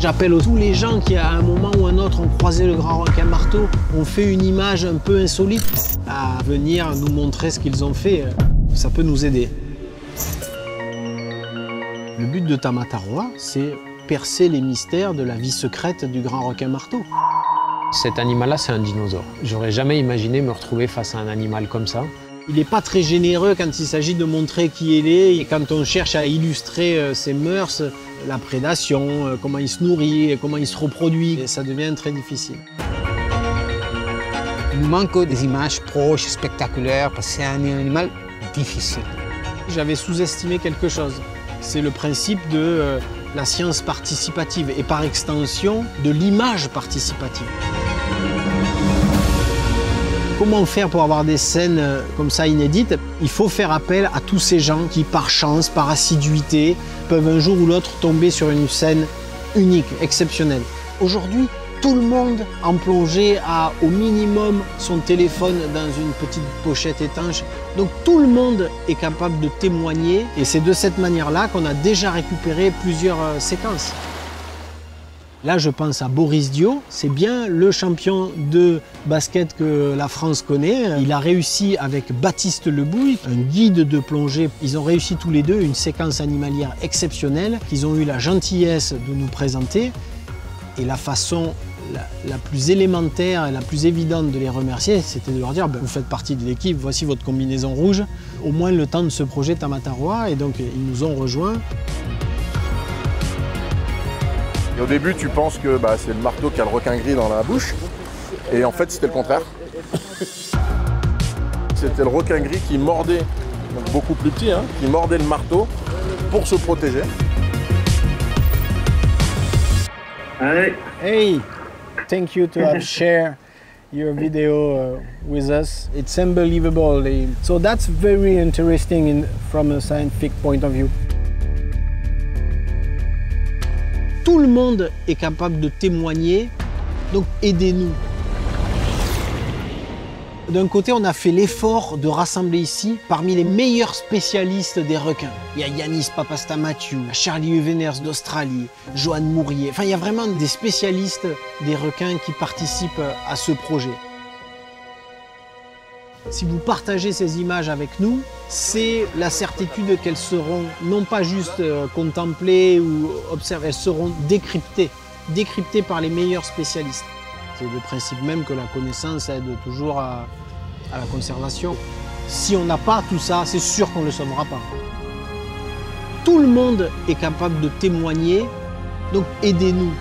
J'appelle tous les gens qui, à un moment ou un autre, ont croisé le grand requin marteau, ont fait une image un peu insolite, à venir nous montrer ce qu'ils ont fait. Ça peut nous aider. Le but de Tamatarwa, c'est percer les mystères de la vie secrète du grand requin marteau. Cet animal-là, c'est un dinosaure. J'aurais jamais imaginé me retrouver face à un animal comme ça. Il n'est pas très généreux quand il s'agit de montrer qui il est et quand on cherche à illustrer ses mœurs, la prédation, comment il se nourrit, comment il se reproduit. Et ça devient très difficile. Il nous manque des images proches, spectaculaires, parce que c'est un animal difficile. J'avais sous-estimé quelque chose. C'est le principe de la science participative et par extension de l'image participative. Comment faire pour avoir des scènes comme ça inédites? Il faut faire appel à tous ces gens qui, par chance, par assiduité, peuvent un jour ou l'autre tomber sur une scène unique, exceptionnelle. Aujourd'hui, tout le monde en plongée a au minimum son téléphone dans une petite pochette étanche. Donc tout le monde est capable de témoigner et c'est de cette manière-là qu'on a déjà récupéré plusieurs séquences. Là, je pense à Boris Dio, c'est bien le champion de basket que la France connaît. Il a réussi avec Baptiste Lebouille, un guide de plongée. Ils ont réussi tous les deux une séquence animalière exceptionnelle qu'ils ont eu la gentillesse de nous présenter. Et la façon la plus élémentaire et la plus évidente de les remercier, c'était de leur dire vous faites partie de l'équipe, voici votre combinaison rouge. Au moins le temps de ce projet Tamatarwa, et donc ils nous ont rejoints. Et au début, tu penses que c'est le marteau qui a le requin gris dans la bouche. Et en fait, c'était le contraire. C'était le requin gris qui mordait, donc beaucoup plus petit, qui mordait le marteau pour se protéger. Hey, thank you to have shared your video with us. It's unbelievable. So that's very interesting from a scientific point of view. Tout le monde est capable de témoigner, donc aidez-nous. D'un côté, on a fait l'effort de rassembler ici parmi les meilleurs spécialistes des requins. Il y a Yanis Papastamathiou, Charlie Huveners d'Australie, Joanne Mourier. Enfin, il y a vraiment des spécialistes des requins qui participent à ce projet. Si vous partagez ces images avec nous, c'est la certitude qu'elles seront non pas juste contemplées ou observées, elles seront décryptées par les meilleurs spécialistes. C'est le principe même que la connaissance aide toujours à la conservation. Si on n'a pas tout ça, c'est sûr qu'on ne le saura pas. Tout le monde est capable de témoigner, donc aidez-nous.